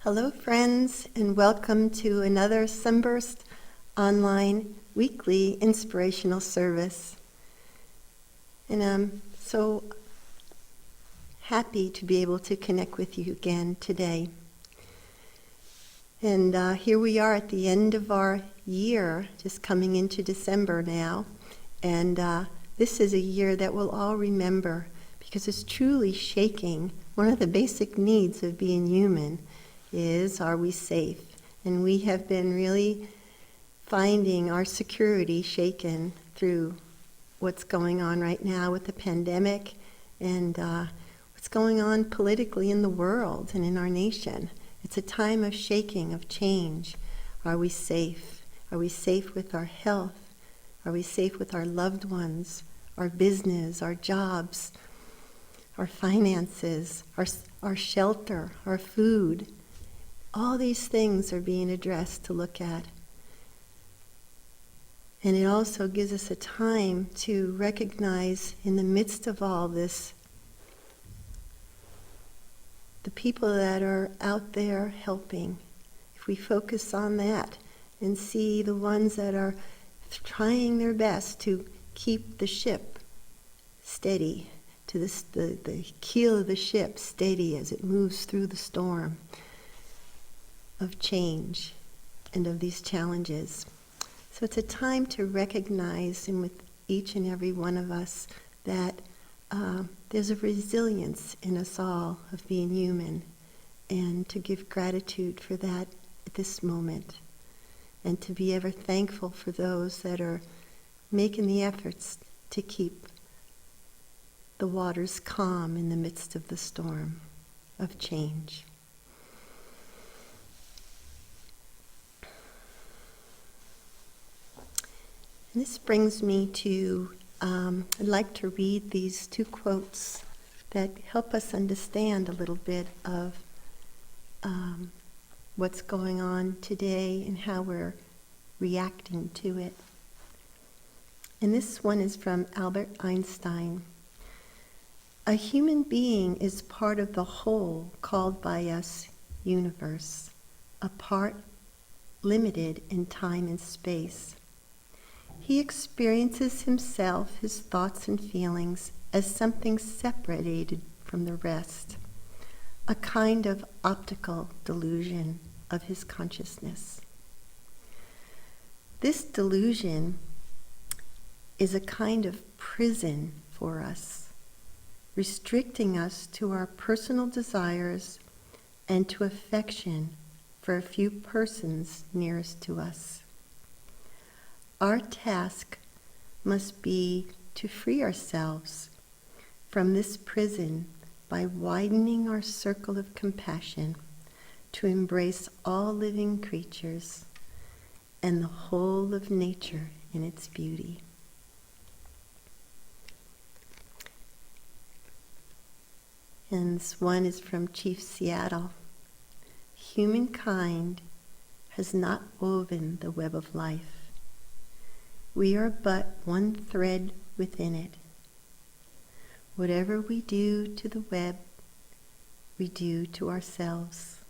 Hello, friends, and welcome to another Sunburst online weekly inspirational service. And I'm so happy to be able to connect with you again today. And here we are at the end of our year, just coming into December now. And this is a year that we'll all remember because it's truly shaking. One of the basic needs of being human is, are we safe? And we have been really finding our security shaken through what's going on right now with the pandemic and what's going on politically in the world and in our nation. It's a time of shaking, of change. Are we safe? Are we safe with our health? Are we safe with our loved ones, our business, our jobs, our finances, our shelter, our food? All these things are being addressed to look at. And it also gives us a time to recognize in the midst of all this, the people that are out there helping. If we focus on that and see the ones that are trying their best to keep the ship steady, to the keel of the ship steady as it moves through the storm of change and of these challenges. So it's a time to recognize, and with each and every one of us, that there's a resilience in us all of being human, and to give gratitude for that at this moment, and to be ever thankful for those that are making the efforts to keep the waters calm in the midst of the storm of change. And this brings me to, I'd like to read these two quotes that help us understand a little bit of what's going on today and how we're reacting to it. And this one is from Albert Einstein. A human being is part of the whole called by us universe, a part limited in time and space. He experiences himself, his thoughts and feelings, as something separated from the rest, a kind of optical delusion of his consciousness. This delusion is a kind of prison for us, restricting us to our personal desires and to affection for a few persons nearest to us. Our task must be to free ourselves from this prison by widening our circle of compassion to embrace all living creatures and the whole of nature in its beauty. And this one is from Chief Seattle. Humankind has not woven the web of life. We are but one thread within it. Whatever we do to the web, we do to ourselves.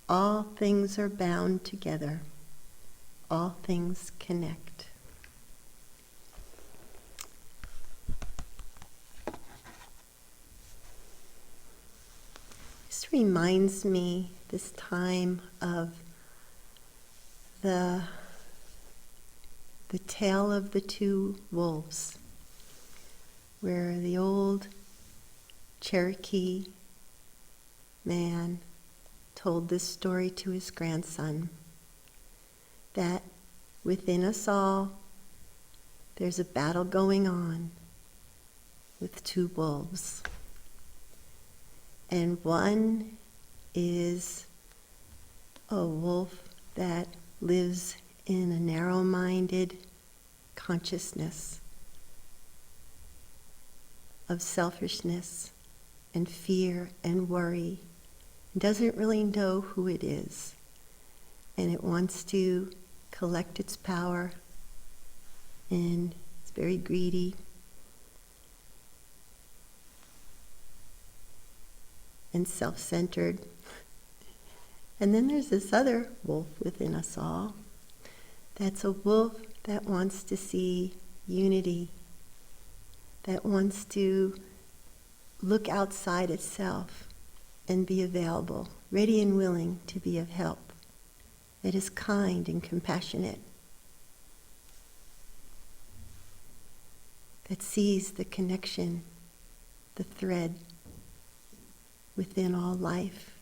All things are bound together. All things connect. This reminds me this time of the tale of the two wolves, where the old Cherokee man told this story to his grandson, that within us all there's a battle going on with two wolves. And one is a wolf that lives in a narrow-minded consciousness of selfishness and fear and worry. It doesn't really know who it is, and it wants to collect its power, and it's very greedy and self-centered And then there's this other wolf within us all. That's a wolf that wants to see unity, that wants to look outside itself and be available, ready and willing to be of help, that is kind and compassionate, that sees the connection, the thread within all life,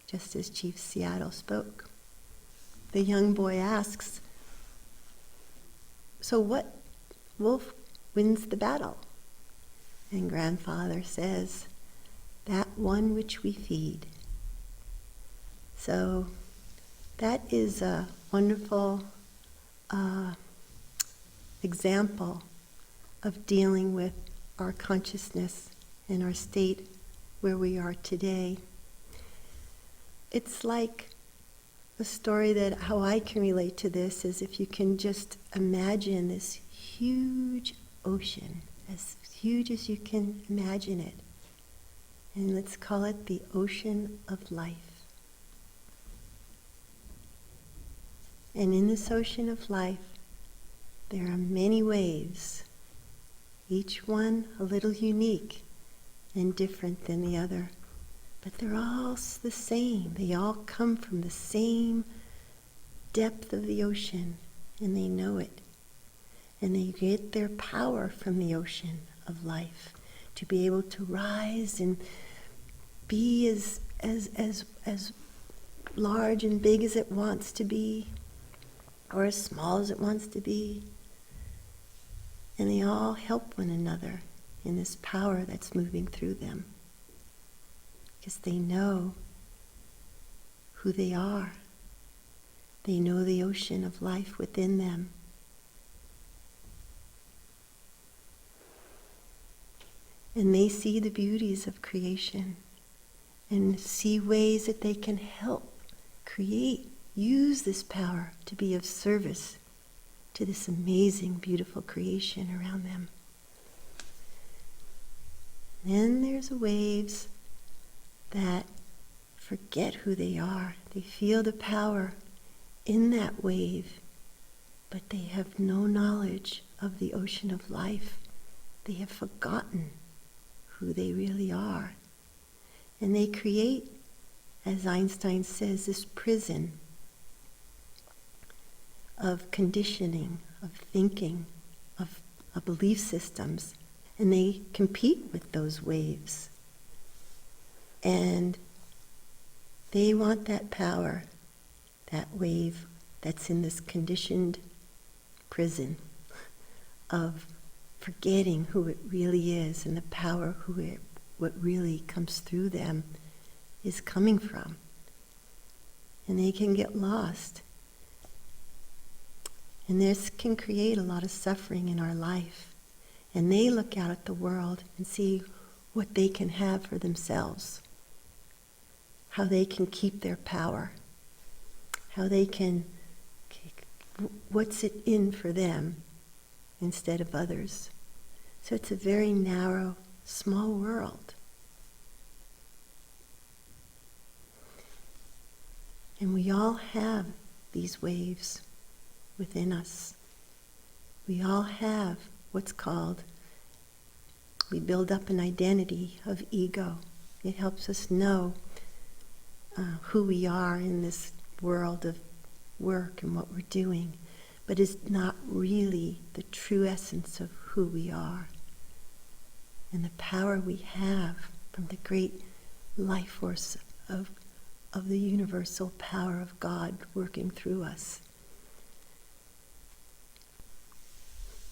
just as Chief Seattle spoke. The young boy asks, "So what wolf wins the battle?" And grandfather says, "That one which we feed." So that is a wonderful example of dealing with our consciousness and our state where we are today. It's like a story that how I can relate to this is if you can just imagine this huge ocean, as huge as you can imagine it. And let's call it the ocean of life. And in this ocean of life, there are many waves, each one a little unique and different than the other. But they're all the same. They all come from the same depth of the ocean, and they know it. And they get their power from the ocean of life to be able to rise and be as large and big as it wants to be, or as small as it wants to be. And they all help one another in this power that's moving through them, because they know who they are. They know the ocean of life within them. And they see the beauties of creation and see ways that they can help create, use this power to be of service to this amazing, beautiful creation around them. Then there's waves that forget who they are. They feel the power in that wave, but they have no knowledge of the ocean of life. They have forgotten who they really are. And they create, as Einstein says, this prison of conditioning, of thinking, of belief systems, and they compete with those waves. And they want that power, that wave that's in this conditioned prison of forgetting who it really is and the power what really comes through them is coming from. And they can get lost. And this can create a lot of suffering in our life. And they look out at the world and see what they can have for themselves, how they can keep their power, how they can, what's it in for them instead of others. So it's a very narrow, small world. And we all have these waves within us. We all have what's called, we build up an identity of ego. It helps us know who we are in this world of work and what we're doing, but it's not really the true essence of who we are and the power we have from the great life force of the universal power of God working through us.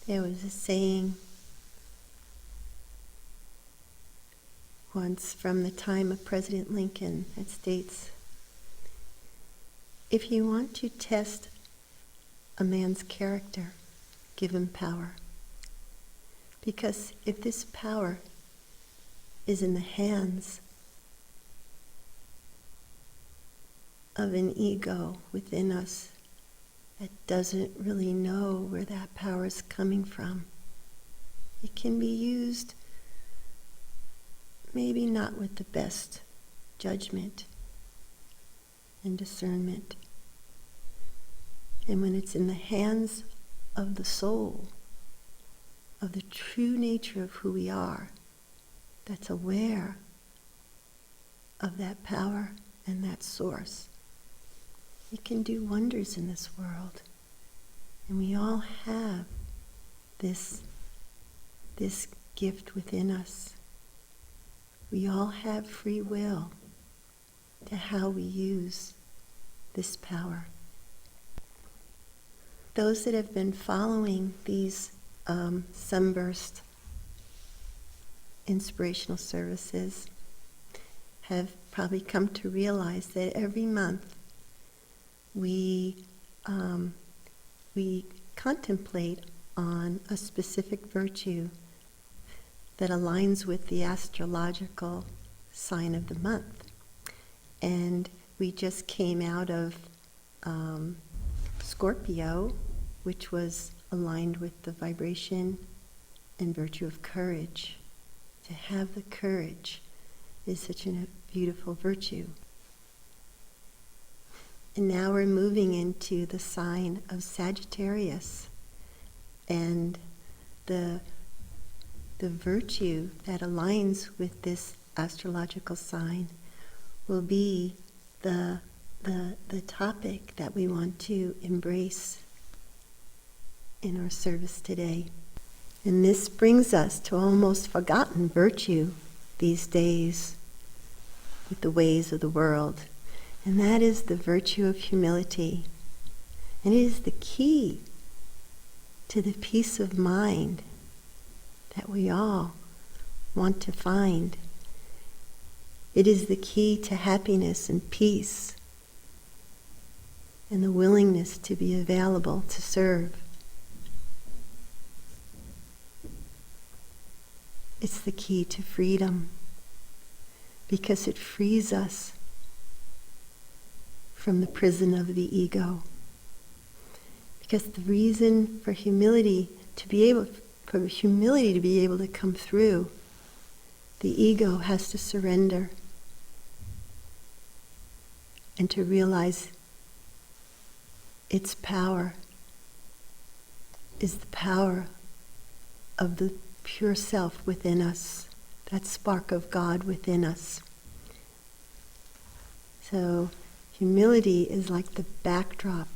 There was a saying once from the time of President Lincoln that states, if you want to test a man's character, give him power. Because if this power is in the hands of an ego within us that doesn't really know where that power is coming from, it can be used maybe not with the best judgment and discernment. And when it's in the hands of the soul, of the true nature of who we are, that's aware of that power and that source, it can do wonders in this world. And we all have this gift within us. We all have free will to how we use this power. Those that have been following these Sunburst inspirational services have probably come to realize that every month we contemplate on a specific virtue that aligns with the astrological sign of the month. And we just came out of Scorpio, which was aligned with the vibration and virtue of courage. To have the courage is such a beautiful virtue. And now we're moving into the sign of Sagittarius, and the virtue that aligns with this astrological sign will be the topic that we want to embrace in our service today. And this brings us to almost forgotten virtue these days with the ways of the world. And that is the virtue of humility. And it is the key to the peace of mind that we all want to find. It is the key to happiness and peace and the willingness to be available to serve. It's the key to freedom because it frees us from the prison of the ego. Because the reason for humility to be able to come through, the ego has to surrender and to realize its power is the power of the pure self within us, that spark of God within us. So humility is like the backdrop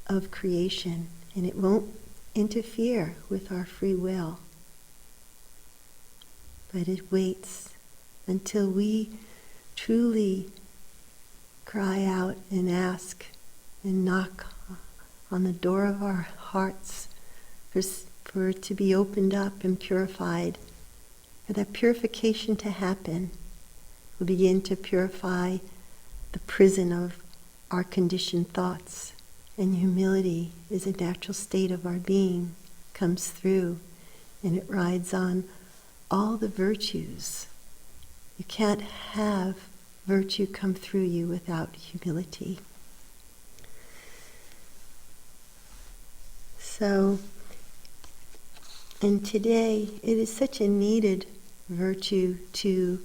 of creation, and it won't interfere with our free will. But it waits until we truly cry out and ask and knock on the door of our hearts for it to be opened up and purified. For that purification to happen, we'll begin to purify the prison of our conditioned thoughts. And humility is a natural state of our being, comes through, and it rides on all the virtues. You can't have virtue come through you without humility. So, and today it is such a needed virtue to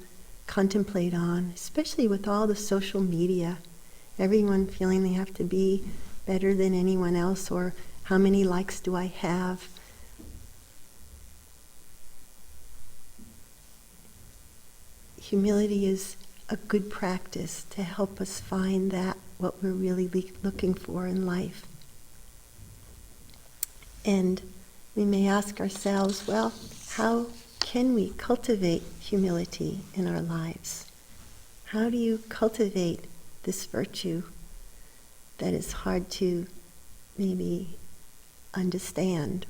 contemplate on, especially with all the social media. Everyone feeling they have to be better than anyone else, or how many likes do I have? Humility is a good practice to help us find that what we're really looking for in life. And we may ask ourselves, well, how can we cultivate humility in our lives? How do you cultivate this virtue that is hard to maybe understand?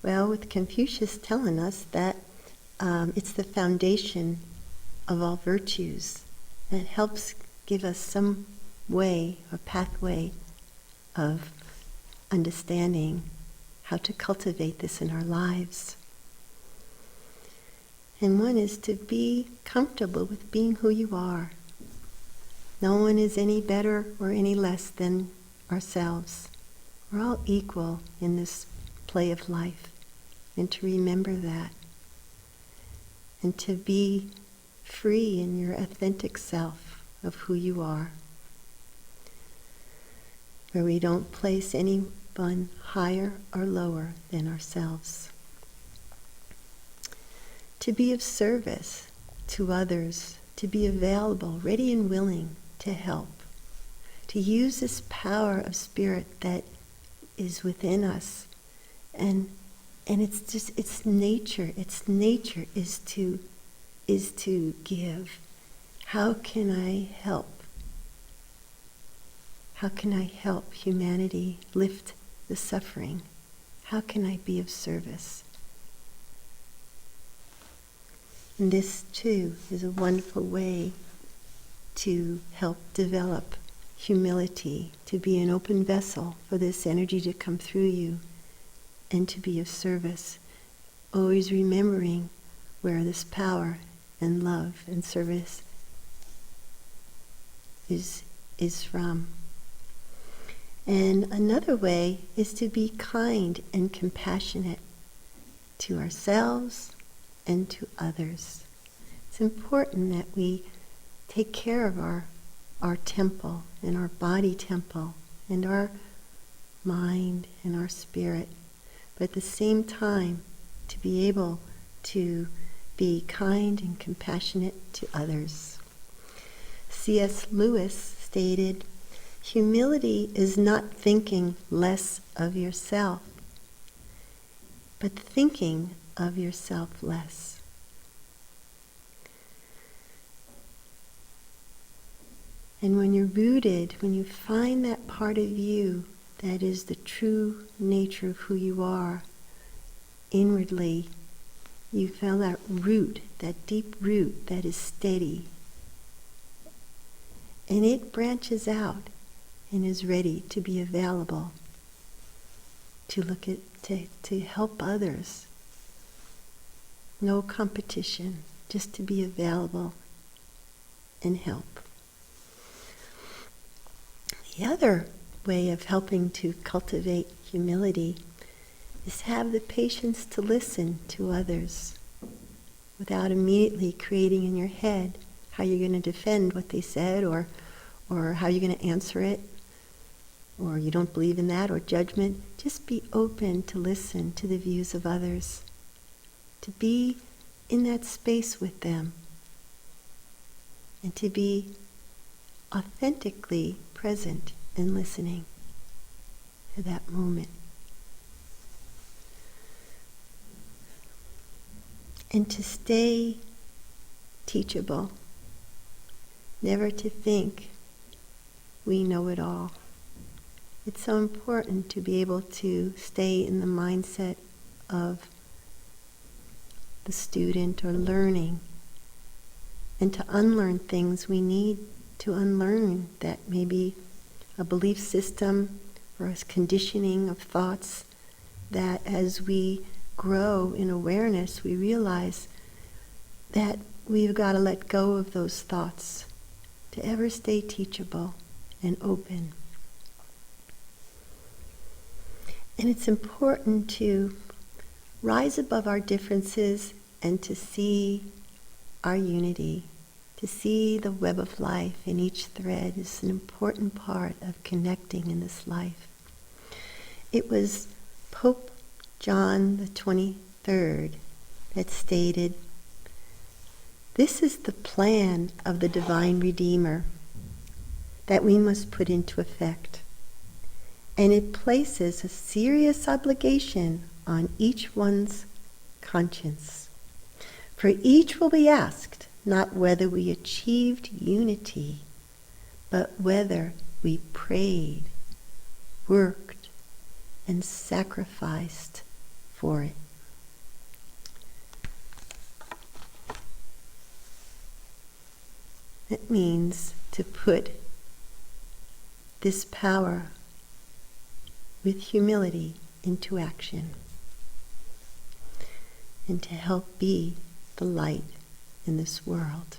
Well, with Confucius telling us that it's the foundation of all virtues, and it helps give us some way or pathway of understanding how to cultivate this in our lives. And one is to be comfortable with being who you are. No one is any better or any less than ourselves. We're all equal in this play of life. And to remember that. And to be free in your authentic self of who you are, where we don't place anyone higher or lower than ourselves. To be of service to others, to be available, ready and willing to help, to use this power of spirit that is within us, and it's nature is to give. How can I help? How can I help humanity lift the suffering? How can I be of service? And this too is a wonderful way to help develop humility, to be an open vessel for this energy to come through you and to be of service. Always remembering where this power and love and service is from. And another way is to be kind and compassionate to ourselves and to others. It's important that we take care of our temple and our body temple and our mind and our spirit, but at the same time to be able to be kind and compassionate to others. C.S. Lewis stated, "Humility is not thinking less of yourself, but thinking of yourself less." And when you're rooted, when you find that part of you that is the true nature of who you are, inwardly, you feel that root, that deep root that is steady. And it branches out and is ready to be available to help others. No competition, just to be available and help. The other way of helping to cultivate humility is have the patience to listen to others without immediately creating in your head how you're going to defend what they said or how you're going to answer it, or you don't believe in that, or judgment. Just be open to listen to the views of others, to be in that space with them, and to be authentically present and listening to that moment. And to stay teachable, never to think we know it all. It's so important to be able to stay in the mindset of the student or learning, and to unlearn things we need to unlearn, that may be a belief system or a conditioning of thoughts, that as we grow in awareness, we realize that we've got to let go of those thoughts to ever stay teachable and open. And it's important to rise above our differences and to see our unity, to see the web of life in each thread is an important part of connecting in this life. It was Pope John the 23rd that stated, "This is the plan of the divine Redeemer that we must put into effect. And it places a serious obligation on each one's conscience. For each will be asked not whether we achieved unity, but whether we prayed, worked, and sacrificed for it." It means to put this power with humility into action, and to help be the light in this world.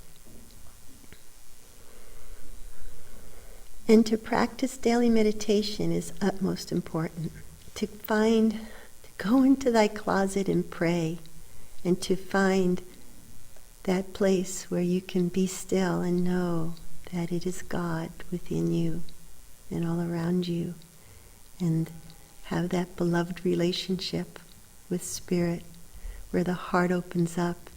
And to practice daily meditation is utmost important. To go into thy closet and pray, and to find that place where you can be still and know that it is God within you and all around you, and have that beloved relationship with Spirit, where the heart opens up,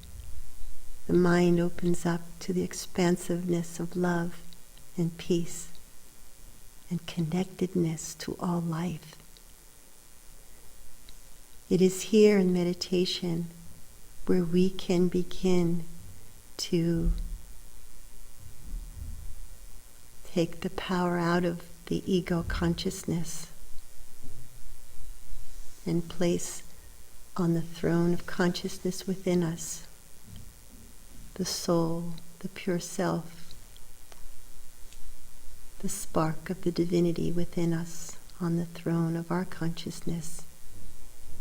the mind opens up to the expansiveness of love and peace and connectedness to all life. It is here in meditation where we can begin to take the power out of the ego consciousness and place on the throne of consciousness within us the soul, the pure self, the spark of the divinity within us on the throne of our consciousness.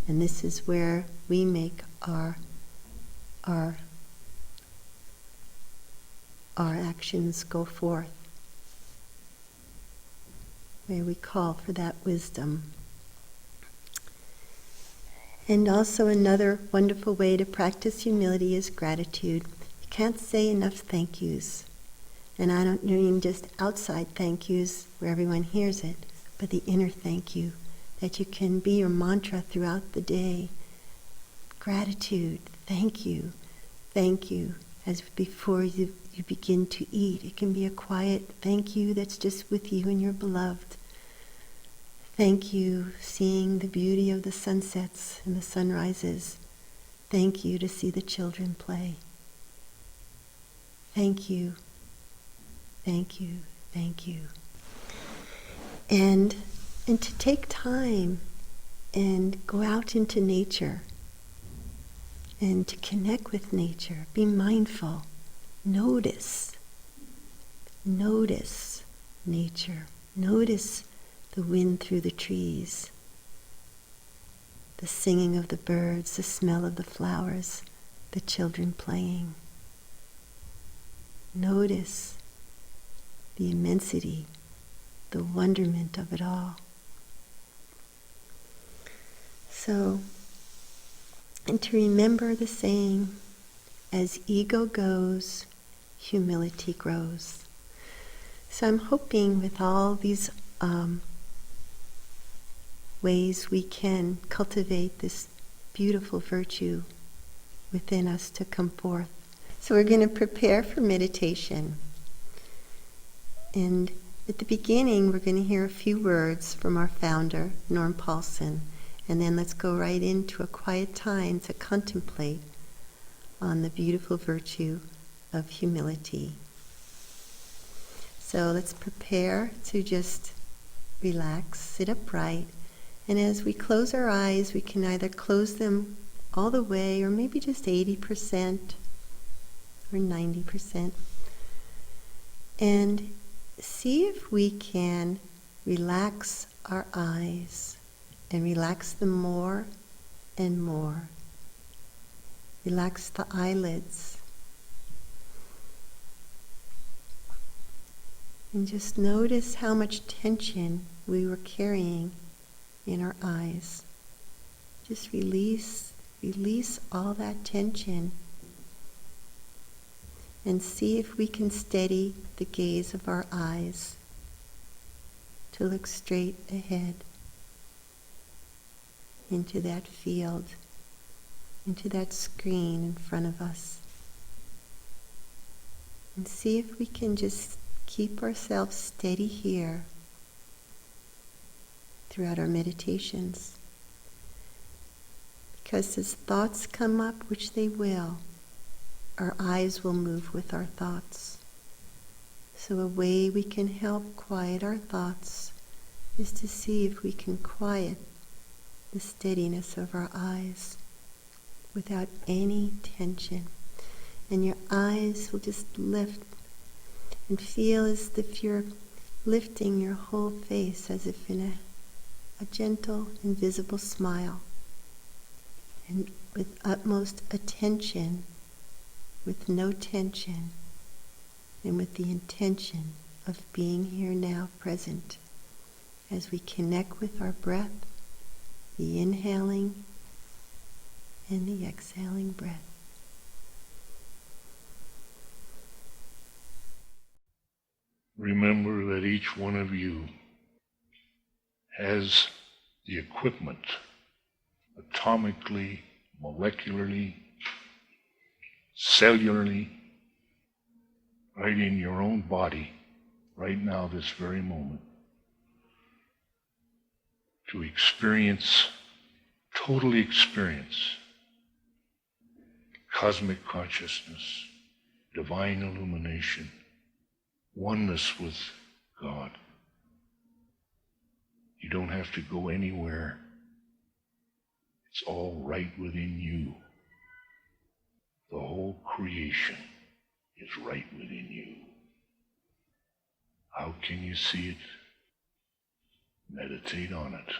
And this is where we make our actions go forth, where we call for that wisdom. And also another wonderful way to practice humility is gratitude. You can't say enough thank yous. And I don't mean just outside thank yous where everyone hears it, but the inner thank you, that you can be your mantra throughout the day. Gratitude, thank you, as before you begin to eat. It can be a quiet thank you that's just with you and your beloved. Thank you, seeing the beauty of the sunsets and the sunrises. Thank you to see the children play. Thank you, thank you, thank you. And to take time and go out into nature and to connect with nature. Be mindful. Notice nature. Notice the wind through the trees, the singing of the birds, the smell of the flowers, the children playing. Notice the immensity, the wonderment of it all. So, and to remember the saying, as ego goes, humility grows. So I'm hoping with all these ways we can cultivate this beautiful virtue within us to come forth. So we're going to prepare for meditation. And at the beginning, we're going to hear a few words from our founder, Norm Paulsen. And then let's go right into a quiet time to contemplate on the beautiful virtue of humility. So let's prepare to just relax, sit upright. And as we close our eyes, we can either close them all the way or maybe just 80% or 90%. And see if we can relax our eyes and relax them more and more. Relax the eyelids. And just notice how much tension we were carrying in our eyes. Just release all that tension. And see if we can steady the gaze of our eyes to look straight ahead into that field, into that screen in front of us. And see if we can just keep ourselves steady here throughout our meditations. Because as thoughts come up, which they will, our eyes will move with our thoughts. So a way we can help quiet our thoughts is to see if we can quiet the steadiness of our eyes without any tension. And your eyes will just lift and feel as if you're lifting your whole face as if in a gentle, invisible smile. And with utmost attention, with no tension, and with the intention of being here now present as we connect with our breath, the inhaling and the exhaling breath. remember that each one of you has the equipment, atomically, molecularly, cellularly, right in your own body, right now, this very moment, to experience, totally experience, cosmic consciousness, divine illumination, oneness with God. You don't have to go anywhere. It's all right within you. The whole creation is right within you. How can you see it? Meditate on it.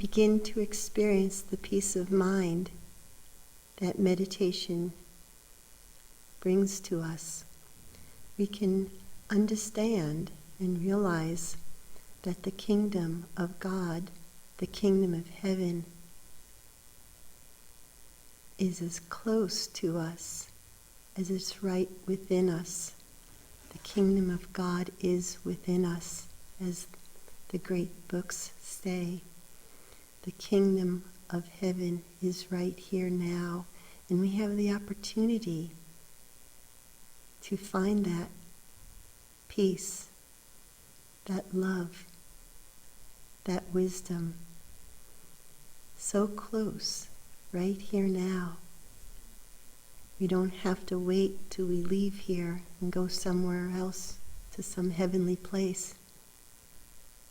begin to experience the peace of mind that meditation brings to us, we can understand and realize that the kingdom of God, the kingdom of heaven, is as close to us as it's right within us. The kingdom of God is within us, as the great books say. The kingdom of heaven is right here now, and we have the opportunity to find that peace, that love, that wisdom, so close, right here now. We don't have to wait till we leave here and go somewhere else to some heavenly place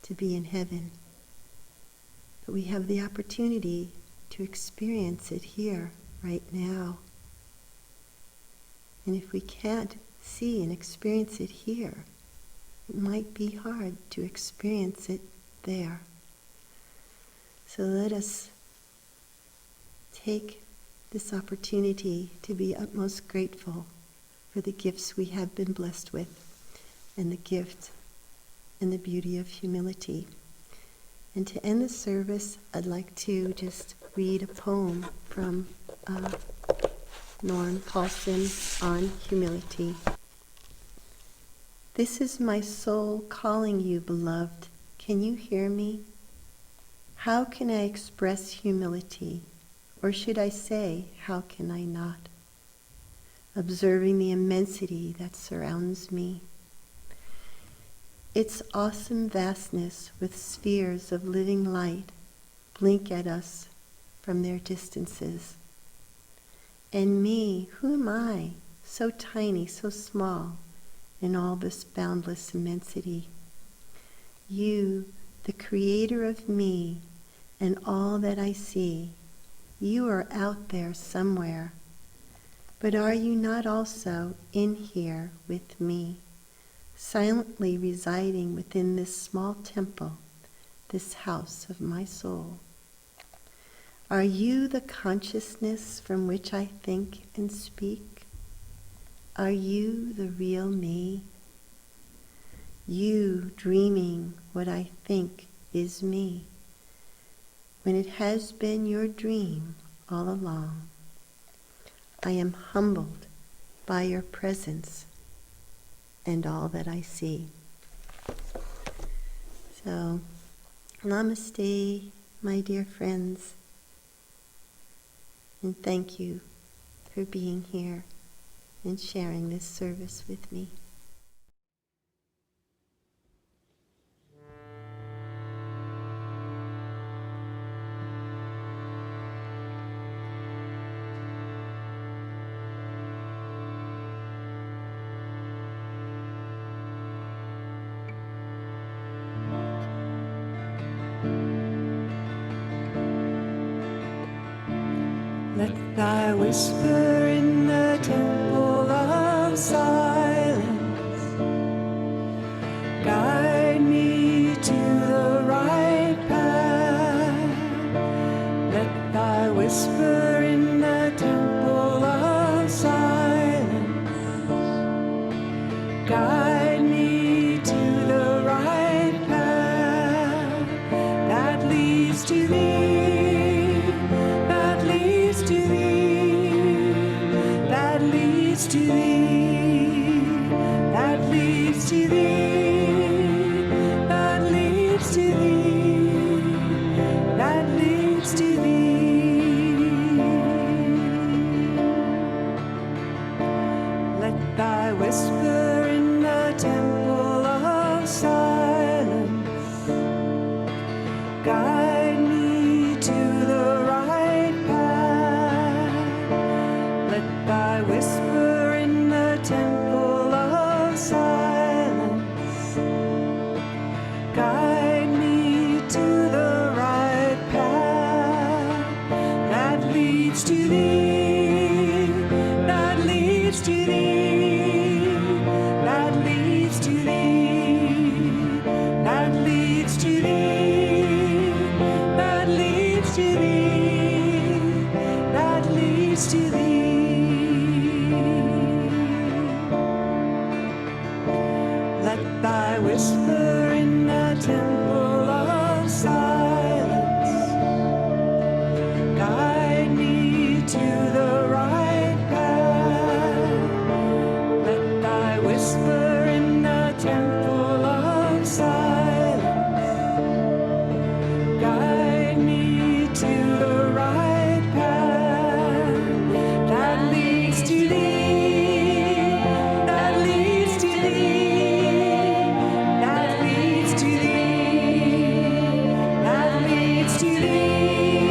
to be in heaven. But we have the opportunity to experience it here, right now. And if we can't see and experience it here, it might be hard to experience it there. So let us take this opportunity to be utmost grateful for the gifts we have been blessed with, and the gift and the beauty of humility. And to end the service, I'd like to just read a poem from Patricia Paulsen on humility. This is my soul calling you, beloved. Can you hear me? How can I express humility? Or should I say, how can I not? Observing the immensity that surrounds me. Its awesome vastness with spheres of living light blink at us from their distances. And me, who am I, so tiny, so small, in all this boundless immensity? You, the creator of me and all that I see, you are out there somewhere. But are you not also in here with me, silently residing within this small temple, this house of my soul? Are you the consciousness from which I think and speak? Are you the real me? You dreaming what I think is me, when it has been your dream all along. I am humbled by your presence and all that I see. So, namaste, my dear friends, and thank you for being here and sharing this service with me. Let thy whisper in the temple of silence guide me to the right path. Let thy whisper in the temple of silence guide me to the right path that leads to thee. To thee, that leads to thee, that leads to thee, that leads to thee. Let thy whisper in the temple of silence guide me to the right path. Let thy whisper temple of silence guide me to the right path that leads to thee, that leads to thee, that leads to thee, that leads to thee, that leads leads to thee. Let thy whisper in the temple of silence guide me to the right path. Let thy whisper in the temple of silence guide me to the right path that leads to thee, that leads to thee, that leads to thee, that leads to thee,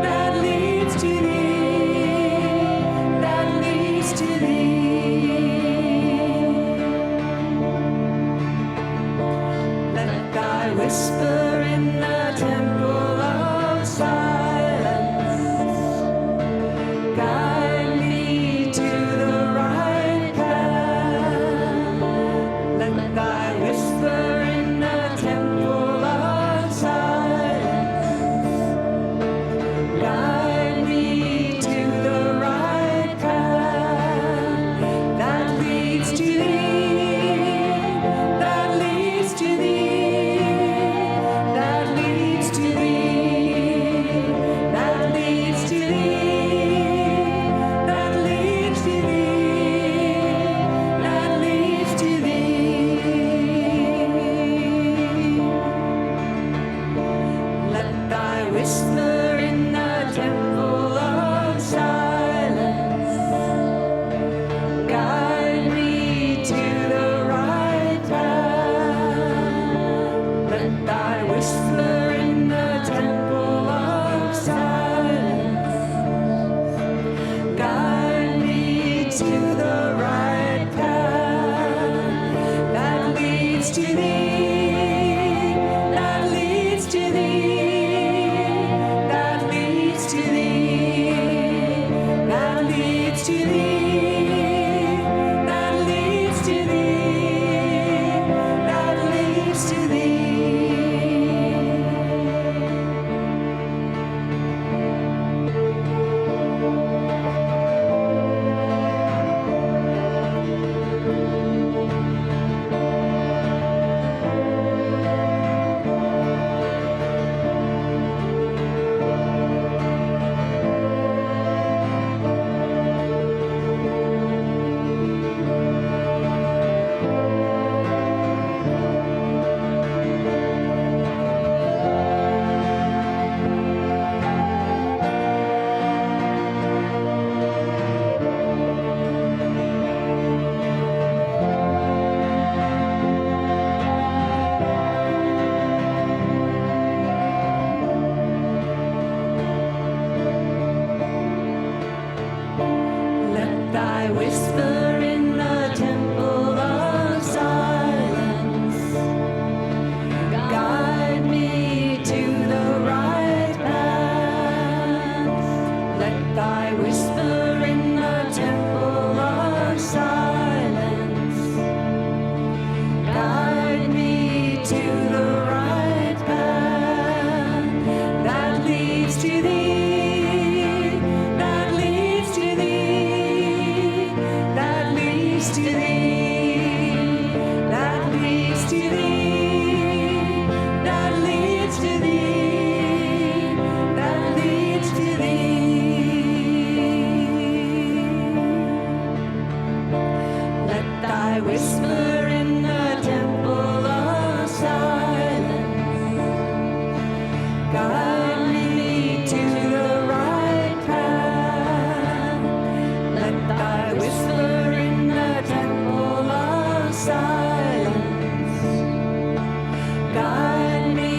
that leads to thee, that leads to thee. Let thy whisper in the temple of silence guide me to the right path. Let thy whisper in the temple of silence guide me to the right path that leads to thee, that leads to thee, that leads to thee, that leads to thee, that leads to thee, that leads to thee. Let thy whisper in the temple of silence guide me to the right path. Let thy whisper in the temple of silence guide me to the right path that leads to thee, that leads to thee, that leads to thee, that leads to thee, that leads to thee, that leads to thee. Let thy whisper in the temple of silence guide me to the right path. Let thy whisper in the temple of silence guide me to the right path that leads to thee, that leads to thee, that leads to thee, that leads to thee, that leads to thee, that leads to thee. Let thy whisper in the temple of silence guide me to the right path. Let thy whisper in the temple of silence guide me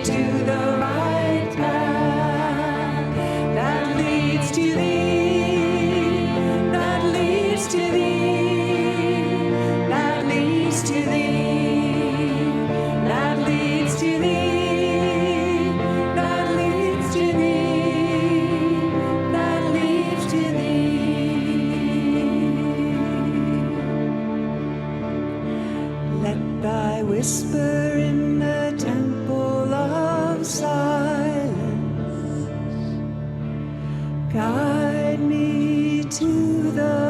to the right path that leads to thee, that leads to thee, that leads to thee, that leads to thee, that leads to thee, that leads to thee. Let thy whisper in the temple of silence guide guide me to the